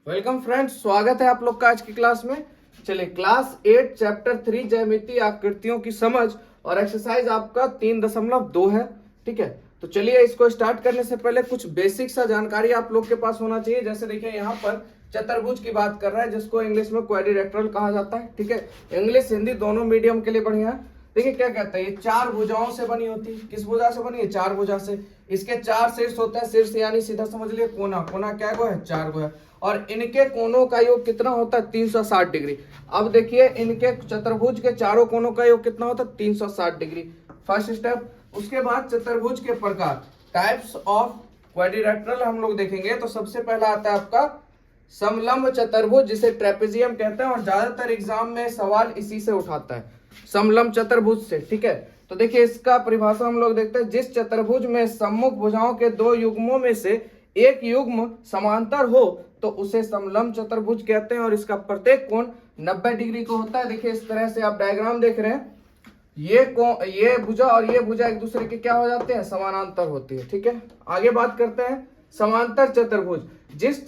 Welcome friends, स्वागत है आप लोग का आज की क्लास में। चलिए क्लास 8 चैप्टर 3 ज्यामितीय आकृतियों की समझ और एक्सरसाइज आपका 3.2 है। ठीक है, तो चलिए इसको स्टार्ट करने से पहले कुछ बेसिक सा जानकारी आप लोग के पास होना चाहिए। जैसे देखिए यहाँ पर चतुर्भुज की बात कर रहा है जिसको इंग्लिश में क्वाड्रिलेटरल कहा जाता है। ठीक है, इंग्लिश हिंदी दोनों मीडियम के लिए बढ़िया है। देखिए क्या कहता है, ये चार भुजाओं से बनी होती है। किस भुजा से बनी है? चार भुजा से। इसके चार शीर्ष होते हैं। शीर्ष यानी सीधा समझ लिए कोना। कोना क्या गो है? चार गो है। और इनके कोनों का योग कितना होता है? 360 डिग्री। अब देखिए इनके चतुर्भुज के चारों कोनों का योग कितना होता है? 360 डिग्री। First step. उसके बाद चतुर्भुज के प्रकार, टाइप्स ऑफ क्वाड्रिलेटरल हम लोग देखेंगे। तो सबसे पहला आता है आपका समलंब चतुर्भुज, जिसे ट्रेपेजियम कहते हैं और ज्यादातर एग्जाम में सवाल इसी से उठाता है, समलंब चतुर्भुज से। ठीक है, तो देखिए इसका परिभाषा हम लोग देखते हैं। जिस चतुर्भुज में सम्मुख भुजाओं के दो युग्मों में से एक युग्म समांतर हो तो उसे समलंब चतुर्भुज कहते हैं और इसका प्रत्येक कोण 90 डिग्री को होता है। देखिए इस तरह से आप डायग्राम देख रहे हैं, ये भुजा और ये भुजा एक दूसरे के क्या हो जाते हैं? समानांतर होती है। ठीक है, आगे बात करते हैं समांतर चतुर्भुज। जिस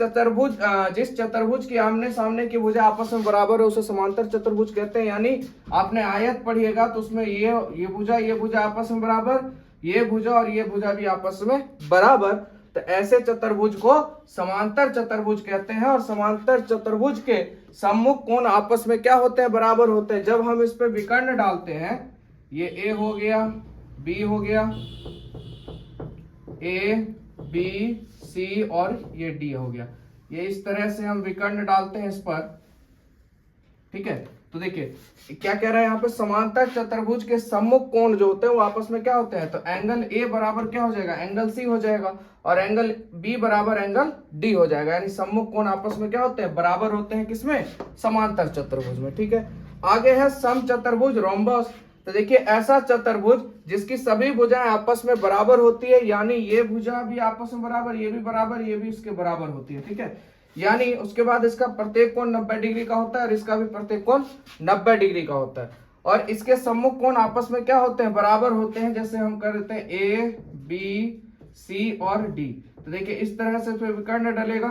चतुर्भुज की आमने सामने की भुजा आपस में बराबर है उसे समांतर चतुर्भुज कहते हैं। यानी आपने आयत पढ़िएगा तो उसमें ये भुजा आपस में बराबर, ये भुजा और ये भुजा भी आपस में बराबर, तो ऐसे चतुर्भुज को समांतर चतुर्भुज कहते हैं। और समांतर चतुर्भुज के सम्मुख कोण आपस में क्या होते हैं? बराबर होते हैं। जब हम इस पे विकर्ण डालते हैं, ये ए हो गया, बी हो गया, ए बी सी और ये डी हो गया, ये इस तरह से हम विकर्ण डालते हैं इस पर। ठीक है, तो देखिए क्या कह रहा है यहाँ पे, समांतर चतुर्भुज के सम्मुख कोण जो होते हैं वो आपस में क्या होते हैं? तो एंगल ए बराबर क्या हो जाएगा? एंगल सी हो जाएगा और एंगल बी बराबर एंगल डी हो जाएगा। यानी सम्मुख कोण आपस में क्या होते हैं? बराबर होते हैं। किसमें? समांतर चतुर्भुज में। ठीक है, आगे है समचतुर्भुज रोम्बस। तो देखिए ऐसा चतुर्भुज जिसकी सभी भुजाएं आपस में बराबर होती है, यानी ये भुजा भी आपस में बराबर, ये भी बराबर, ये भी इसके बराबर होती है। ठीक है, यानी उसके बाद इसका प्रत्येक कोण 90 डिग्री का होता है और इसका भी प्रत्येक कोण 90 डिग्री का होता है। और इसके सम्मुख कोण आपस में क्या होते हैं? बराबर होते हैं। जैसे हम कर देते हैं ए बी सी और डी। तो देखिए इस तरह से फिर विकर्ण डलेगा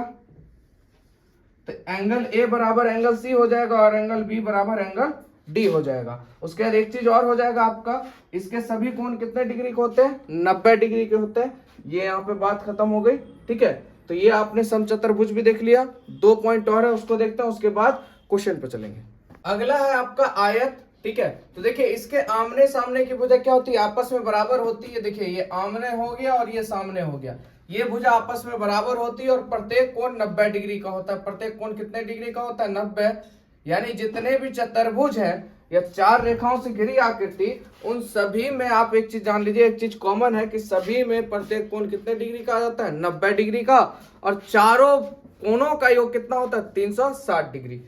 तो एंगल ए बराबर एंगल सी हो जाएगा और एंगल बी बराबर एंगल डी हो जाएगा। उसके बाद एक चीज और हो जाएगा आपका, इसके सभी कोण कितने डिग्री के होते हैं? 90 डिग्री के होते हैं। ये यहाँ पे बात खत्म हो गई। ठीक है, तो ये आपने समचतुर्भुज भी देख लिया। 2 पॉइंट और है, उसको देखते हैं, उसके बाद क्वेश्चन पे चलेंगे। अगला है आपका आयत। ठीक है, तो देखिए इसके आमने सामने की भुजा क्या होती है? आपस में बराबर होती है। देखिए ये आमने हो गया और ये सामने हो गया, ये भुजा आपस में बराबर होती है और प्रत्येक कोण 90 डिग्री का होता है। प्रत्येक कोण कितने डिग्री का होता है? 90। यानी जितने भी चतुर्भुज है या चार रेखाओं से घिरी आकृति, उन सभी में आप एक चीज जान लीजिए, एक चीज कॉमन है कि सभी में प्रत्येक कोण कितने डिग्री का आ जाता है? 90 डिग्री का। और चारों कोणों का योग कितना होता है? 360 डिग्री।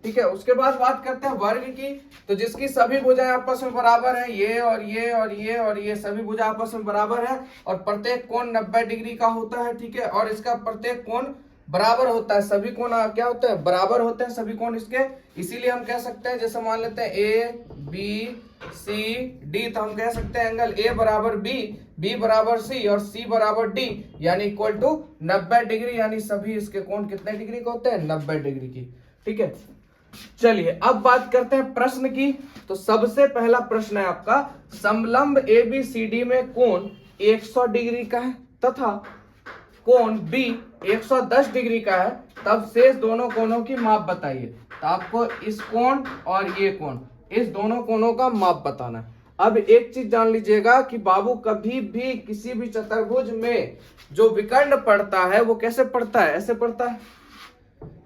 ठीक है, उसके बाद बात करते हैं वर्ग की। तो जिसकी सभी भुजाएं आपस में बराबर है, ये और ये और ये और ये सभी भुजा आपस में बराबर है और प्रत्येक कोण 90 डिग्री का होता है। ठीक है, और इसका प्रत्येक कोण बराबर होता है। सभी कोण क्या होते हैं? बराबर होते हैं सभी कोण इसके। इसीलिए हम कह सकते हैं, जैसे मान लेते हैं ए बी सी डी, तो हम कह सकते हैं एंगल ए बराबर बी, बी बराबर सी और सी बराबर डी, यानी इक्वल टू 90 डिग्री। यानी सभी इसके कोण कितने डिग्री के होते हैं? 90 डिग्री की। ठीक है, चलिए अब बात करते हैं प्रश्न की। तो सबसे पहला प्रश्न है आपका, समलंब ABCD में कोण 100 डिग्री का है तथा कोण B 110 डिग्री का है, तब शेष दोनों कोणों की माप बताइए। तो आपको इस कोण और ये कोण, इस दोनों कोणों का माप बताना है। अब एक चीज जान लीजिएगा कि बाबू कभी भी किसी भी चतुर्भुज में जो विकर्ण पड़ता है वो कैसे पड़ता है? ऐसे पड़ता है।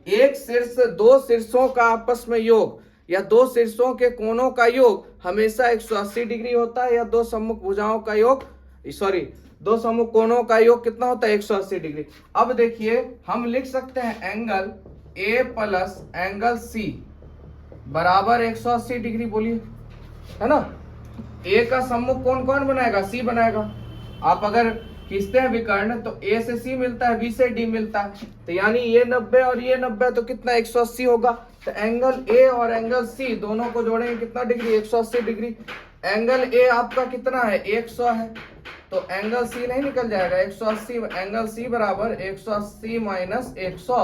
एक शीर्ष दो शीर्षों का आपस में योग या दो शीर्षों के कोणों का योग हमेशा 180 डिग्री होता है, या दो सम्मुख भुजाओं का योग, दो सम्मुख कोणों का योग कितना होता है? 180 डिग्री। अब देखिए हम लिख सकते हैं angle A plus angle C बराबर 180 डिग्री। बोलिए, है ना? ए का सम्मुख कोण कौन बनाएगा? सी बनाएगा। आप अगर खींचते हैं विकर्ण तो ए से सी मिलता है, बी से डी मिलता है, तो यानी ये 90 और ये 90, तो कितना? 180 होगा। तो एंगल ए और एंगल सी दोनों को जोड़ेंगे कितना डिग्री? 180 डिग्री। एंगल ए आपका कितना है? 100 है, तो एंगल सी नहीं निकल जाएगा 180। एंगल सी बराबर 180 माइनस 100,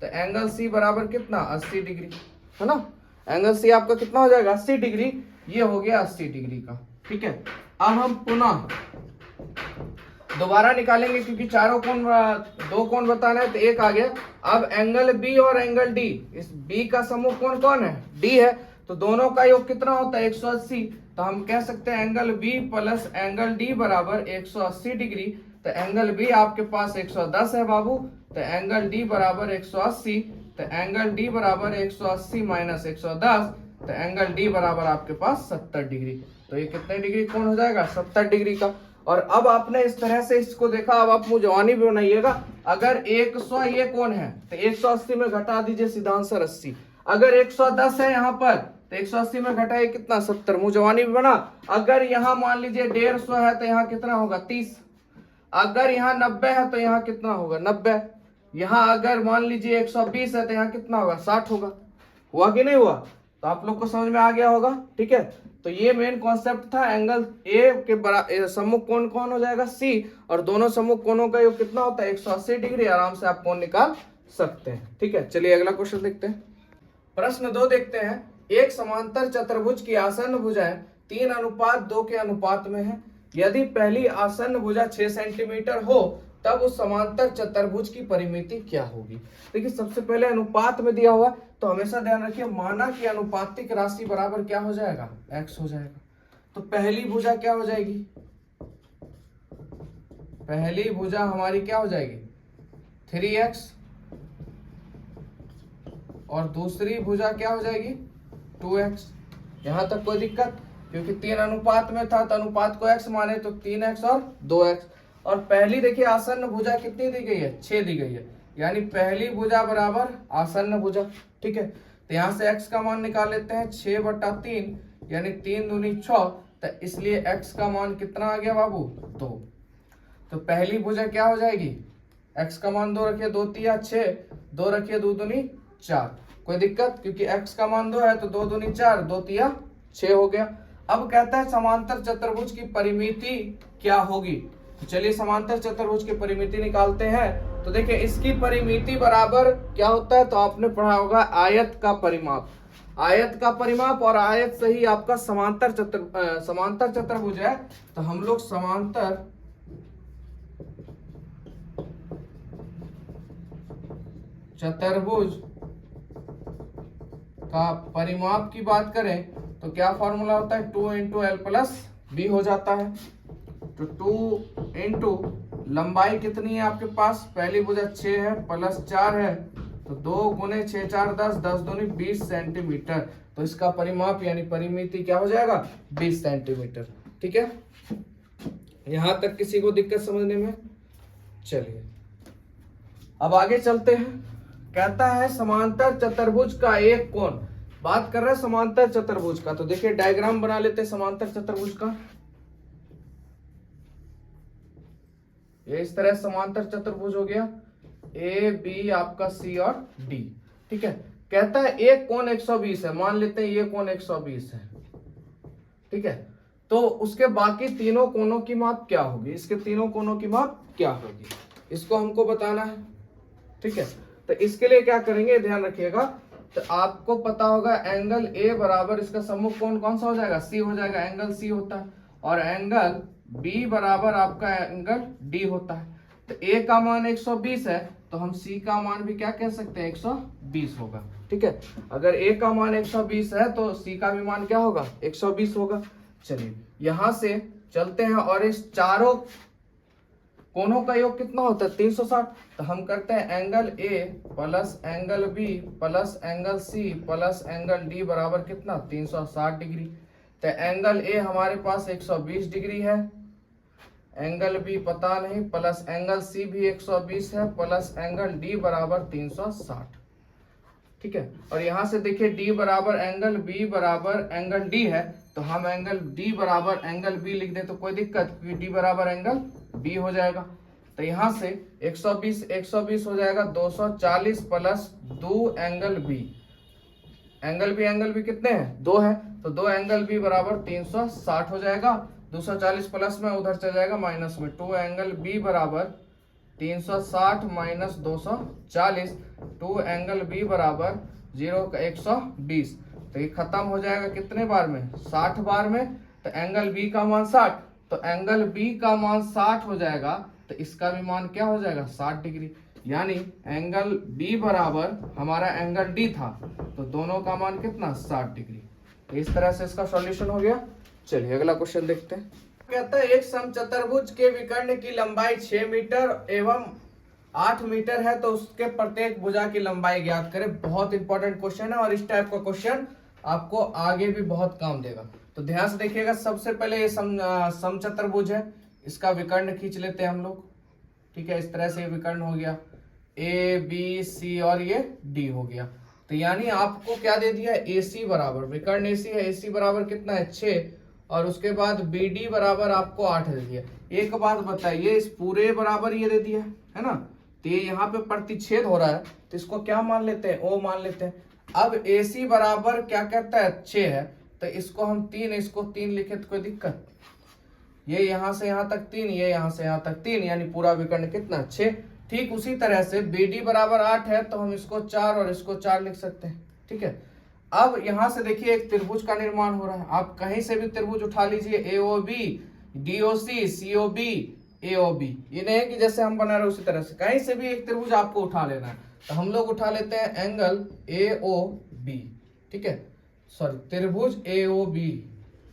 तो एंगल सी बराबर कितना 80 डिग्री, है ना। एंगल सी आपका कितना हो जाएगा 80 डिग्री, ये हो गया 80 डिग्री का। ठीक है, अब हम पुनः दोबारा निकालेंगे क्योंकि चारों कोण, दो कोण बताना है तो एक आ गया। अब एंगल बी और एंगल डी, इस बी का समूह कोण कौन है, डी है, तो दोनों का योग कितना होता है 180। तो हम कह सकते हैं angle B plus angle D बराबर 180 डिग्री। तो एंगल बी आपके पास 110 है बाबू, तो एंगल डी बराबर 180। तो एंगल डी बराबर 180 माइनस 110, तो एंगल डी बराबर आपके पास 70 डिग्री। तो ये कितने डिग्री कोण हो जाएगा 70 डिग्री का। और अब आपने इस तरह से इसको देखा, अब आप मुझवानी भी बनाइएगा। अगर 100 ये कौन है तो 180 में घटा दीजिए सीधा आंसर 80। अगर 110 है यहाँ पर तो 180 में घटाइए कितना 70, मुझवानी भी बना। अगर यहाँ मान लीजिए 150 है तो यहाँ कितना होगा 30। अगर यहाँ 90 है तो यहाँ कितना होगा 90। यहाँ अगर मान लीजिए 120 है तो यहाँ कितना होगा 60 होगा। हुआ कि नहीं हुआ, तो आप लोग को समझ में आ गया होगा। ठीक है, तो ये मेन कॉन्सेप्ट था। एंगल ए के सम्मुख कोण कौन हो जाएगा सी, और दोनों सम्मुख कोणों का योग कितना होता है 180 डिग्री। आराम से आप कोण निकाल सकते हैं। ठीक है, चलिए अगला क्वेश्चन देखते हैं। प्रश्न 2 देखते हैं। एक समांतर चतुर्भुज की आसन्न भुजाएं 3:2 के अनुपात में है। यदि पहली आसन्न भुजा 6 सेंटीमीटर हो तब उस समांतर चतुर्भुज की परिमिति क्या होगी। देखिए सबसे पहले अनुपात में दिया हुआ, तो हमेशा ध्यान रखिए माना कि अनुपातिक राशि बराबर क्या हो जाएगा x हो जाएगा। तो पहली भुजा क्या हो जाएगी, पहली भुजा हमारी क्या हो जाएगी 3x, और दूसरी भुजा क्या हो जाएगी 2x। यहां तक कोई दिक्कत, क्योंकि 3 अनुपात में था तो अनुपात को x माने तो 3x और 2x। और पहली देखिए आसन्न भुजा कितनी दी गई है 6 दी गई है, यानी पहली भुजा बराबर आसन्न भुजा। ठीक है, तो यहाँ से x का मान निकाल लेते हैं 6/3, यानी 3 दूनी 6, तो इसलिए x का मान कितना आ गया बाबू 2। तो पहली भुजा क्या हो जाएगी, x का मान 2 रखिए, 2 तिया 6, 2 रखिए 2 दूनी 4। कोई दिक्कत, क्योंकि x का मान 2 है तो 2 दूनी 4, 2 तिया 6 हो गया। अब कहता है समांतर चतुर्भुज की परिमिति क्या होगी। तो चलिए समांतर चतुर्भुज की परिमिति निकालते हैं। तो देखिए इसकी परिमिति बराबर क्या होता है, तो आपने पढ़ा होगा आयत का परिमाप। आयत का परिमाप, और आयत से ही आपका समांतर चतुर्भुज है। तो हम लोग समांतर चतुर्भुज का परिमाप की बात करें तो क्या फॉर्मूला होता है 2 × L + B हो जाता है। तो 2 इंटू लंबाई कितनी है आपके पास, पहली भुजा 6 है प्लस 4 है, तो 2 × 6 4 10, 10 दूनी 20 सेंटीमीटर। तो इसका परिमाप यानी परिमिति क्या हो जाएगा 20 सेंटीमीटर। ठीक है, यहां तक किसी को दिक्कत समझने में। चलिए अब आगे चलते हैं। कहता है समांतर चतुर्भुज का एक कोण, बात कर रहे हैं समांतर चतुर्भुज का। तो देखिए डायग्राम बना लेते हैं समांतर चतुर्भुज का। ये इस तरह समांतर चतुर्भुज हो गया, ए बी आपका सी और डी। ठीक है, कहता है एक कोण 120 है, मान लेते हैं ये कोण 120 है। ठीक है, तो उसके बाकी तीनों कोणों की माप क्या होगी, इसके तीनों कोणों की माप क्या होगी, इसको हमको बताना है। ठीक है, तो इसके लिए क्या करेंगे ध्यान रखिएगा। तो आपको पता होगा एंगल ए बराबर इसका सम्मुख कोण कौन सा हो जाएगा सी हो जाएगा, एंगल सी होता है। और एंगल बी बराबर आपका एंगल डी होता है। तो ए का मान 120 है तो हम सी का मान भी क्या कह सकते हैं 120 होगा। ठीक है, अगर ए का मान 120 है तो सी का भी मान क्या होगा 120 होगा। चलिए यहां से चलते हैं, और इस चारों कोणों का योग कितना होता है 360। तो हम करते हैं angle A plus angle B plus angle C plus angle D बराबर कितना 360 डिग्री। तो एंगल ए हमारे पास 120 डिग्री है, एंगल बी पता नहीं, प्लस एंगल सी भी 120 है, प्लस एंगल डी बराबर 360। ठीक है, और यहां से देखिए डी बराबर एंगल बी बराबर एंगल डी है, तो हम एंगल डी बराबर एंगल बी लिख दें तो कोई दिक्कत, क्योंकि डी बराबर एंगल बी हो जाएगा। तो यहां से 120 हो जाएगा 240 plus 2 angle B. Angle B कितने हैं 2 है, तो 2 एंगल बी बराबर 360 हो जाएगा। 240 प्लस में उधर चल जाएगा माइनस में, 2 एंगल बी बराबर 360 माइनस 240 टू एंगल बी बराबर 0 का 120। तो ये खत्म हो जाएगा कितने बार में? 60 बार में। तो एंगल बी का मान 60, तो एंगल बी का मान 60 हो जाएगा, तो इसका भी मान क्या हो जाएगा? 60 डिग्री। यानी एंगल बी बराबर हमारा एंगल डी था, तो दोनों का मान कितना? 60 डिग्री। तो इस तरह से इसका सॉल्यूशन हो गया। चलिए अगला क्वेश्चन देखते हैं। कहता है एक समचतुर्भुज के विकर्ण की लंबाई 6 मीटर एवं 8 मीटर है, तो उसके प्रत्येक भुजा की लंबाई ज्ञात करें। बहुत इंपॉर्टेंट क्वेश्चन है और इस टाइप का क्वेश्चन आपको आगे भी बहुत काम देगा। तो ध्यान से देखिएगा। सबसे पहले ये समचतुर्भुज है, इसका विकर्ण खींच लेते हैं हम लोग। ठीक है, इस तरह से विकर्ण हो गया, ए बी सी और ये डी हो गया। तो यानी आपको क्या दे दिया? AC बराबर, विकर्ण AC है, AC बराबर कितना है? 6, और उसके बाद BD बराबर आपको 8 दे दिया। एक बात बताइए, इस पूरे बराबर ये दे दिया है ना, तो ये यहाँ पे प्रतिच्छेद हो रहा है, तो इसको क्या मान लेते हैं? O मान लेते हैं। अब AC बराबर क्या कहता है? 6 है, तो इसको हम 3, इसको 3 लिखे तो कोई दिक्कत? ये यहाँ से यहाँ तक 3, ये यहाँ से यहाँ तक 3, यानी पूरा विकर्ण कितना? 6। ठीक उसी तरह से BD बराबर 8 है, तो हम इसको 4 और इसको 4 लिख सकते हैं। ठीक है, अब यहां से देखिए एक त्रिभुज का निर्माण हो रहा है। आप कहीं से भी त्रिभुज उठा लीजिए, AOB, DOC, COB, AOB। ये नहीं है कि जैसे हम बना रहे उसी तरह से, कहीं से भी एक त्रिभुज आपको उठा लेना है। तो हम लोग उठा लेते हैं एंगल AOB। ठीक है, सॉरी, त्रिभुज AOB,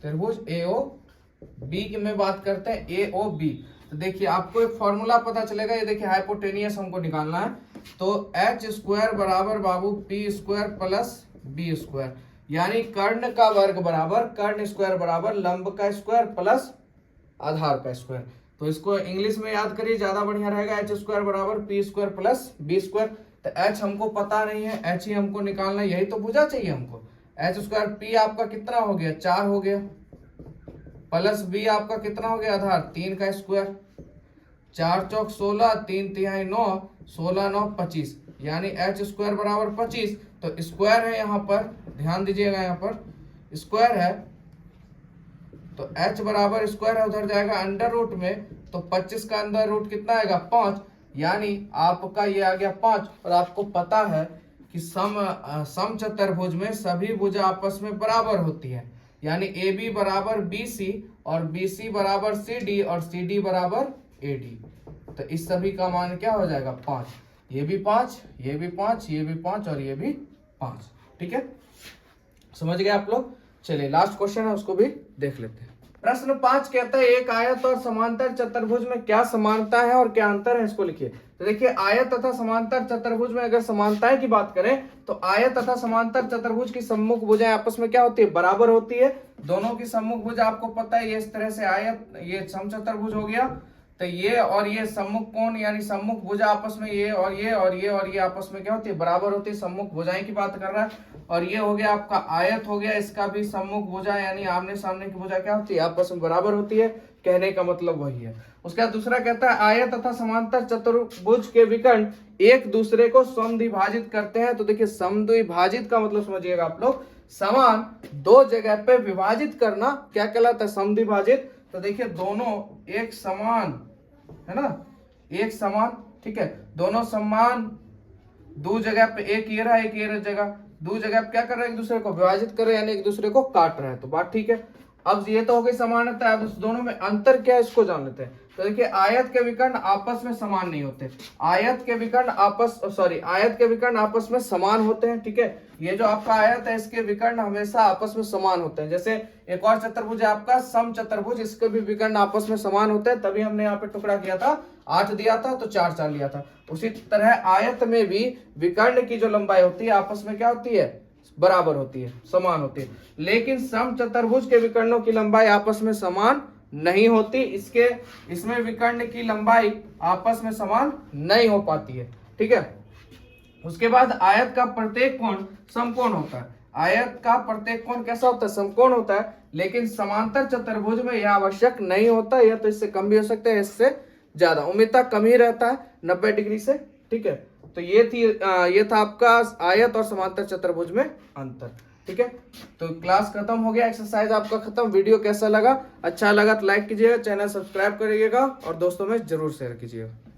त्रिभुज AOB की में बात करते हैं, AOB। तो देखिए आपको एक फॉर्मूला पता चलेगा। ये देखिए हाइपोटेनियस हमको निकालना है, तो h² बराबर बाबू p² प्लस b², यानी कर्ण का वर्ग बराबर कर्ण स्क्वायर बराबर लंब का स्क्वायर प्लस आधार का स्क्वायर। तो इसको इंग्लिश में याद करिए, ज्यादा बढ़िया रहेगा। h² बराबर p² प्लस b²। तो h हमको पता नहीं है, h ही हमको निकालना है, यही तो भुजा चाहिए हमको। h² p आपका कितना हो गया? 4 हो गया, प्लस b आपका कितना हो गया? आधार 3 का स्क्वायर। 4 चौक 16, 3 तिहाई 9, 16 9 25, यानी h² बराबर 25। तो स्क्वायर है यहाँ पर, ध्यान दीजिएगा, यहाँ पर स्क्वायर है, तो h बराबर स्क्वायर है, उधर जाएगा अंडर रूट में, तो 25 का अंडर रूट कितना आएगा? 5, यानी आपका ये आ गया 5। और आपको पता है कि समचतुर्भुज में सभी भुजा आपस में बराबर होती है, यानी AB बराबर BC और BC बराबर CD और CD बराबर AD। तो इस सभी का मान क्या हो जाएगा? 5। ये भी 5, ये भी 5, ये भी 5 और ये भी 5। ठीक है, समझ गए आप लोग? चलिए लास्ट क्वेश्चन है, उसको भी देख लेते हैं। प्रश्न 5 कहता है एक आयत और समांतर चतुर्भुज में क्या समानता है और क्या अंतर है, इसको लिखिए। तो देखिए आयत तथा समांतर चतुर्भुज में अगर समानताएं की बात करें, तो आयत तथा समांतर चतुर्भुज की सम्मुख भुजाएं आपस में क्या होती है? बराबर होती है। दोनों की सम्मुख भुजा आपको पता है, ये इस तरह से आयत, ये समचतुर्भुज हो गया। तो ये और ये सम्मुख कोण यानी सम्मुख भुजा आपस में ये और ये और ये और ये आपस में क्या होती है? बराबर होती है। सम्मुख भुजाएं की बात कर रहा है। और ये हो गया आपका आयत हो गया, इसका भी सम्मुख भुजा यानी आमने सामने की भुजा क्या होती है? आपस में बराबर होती है। कहने का मतलब वही है। उसके बाद दूसरा कहता है आयत तथा समांतर चतुर्भुज के विकर्ण एक दूसरे को समद्विभाजित करते हैं। तो देखिए समद्विभाजित का मतलब समझिएगा आप लोग, समान दो जगह पे विभाजित करना क्या कहलाता है? समद्विभाजित। तो देखिए दोनों एक समान है ना, एक समान, ठीक है, दोनों समान दो जगह पे, एक ये रहा एक ये जगह, दो जगह पे क्या कर रहे हैं? एक दूसरे को विभाजित कर रहे हैं, यानी एक दूसरे को काट रहे हैं। तो बात ठीक है। अब ये तो हो गई समानता। अब दोनों में अंतर क्या है इसको जान लेते हैं। तो देखिए आयत के विकर्ण आपस में समान नहीं होते, आयत के विकर्ण आपस में समान होते हैं। ठीक है, ये जो आपका आयत है इसके विकर्ण हमेशा आपस में समान होते हैं। जैसे एक और चतुर्भुज है आपका समचतुर्भुज, इसके भी विकर्ण आपस में समान होते हैं, तभी हमने यहाँ पे टुकड़ा किया था, 8 दिया था तो 4 4 लिया था। उसी तरह आयत में भी विकर्ण की जो लंबाई होती है आपस में क्या होती है? बराबर होती है, समान होती है। लेकिन समचतुर्भुज के विकर्णों की लंबाई आपस में समान नहीं होती, इसमें विकर्ण की लंबाई आपस में समान नहीं हो पाती है। ठीक है, उसके बाद आयत का प्रत्येक कोण समकोण होता है। आयत का प्रत्येक कोण कैसा होता है? समकोण होता है। लेकिन समांतर चतुर्भुज में यह आवश्यक नहीं होता, यह तो इससे कम भी हो सकता है, इससे ज्यादा उम्मीदता कम ही रहता है 90 डिग्री से। ठीक है, तो ये था आपका आयत और समांतर चतुर्भुज में अंतर। ठीक है, तो क्लास खत्म हो गया, एक्सरसाइज आपका खत्म। वीडियो कैसा लगा? अच्छा लगा तो लाइक कीजिएगा, चैनल सब्सक्राइब करिएगा और दोस्तों में जरूर शेयर कीजिएगा।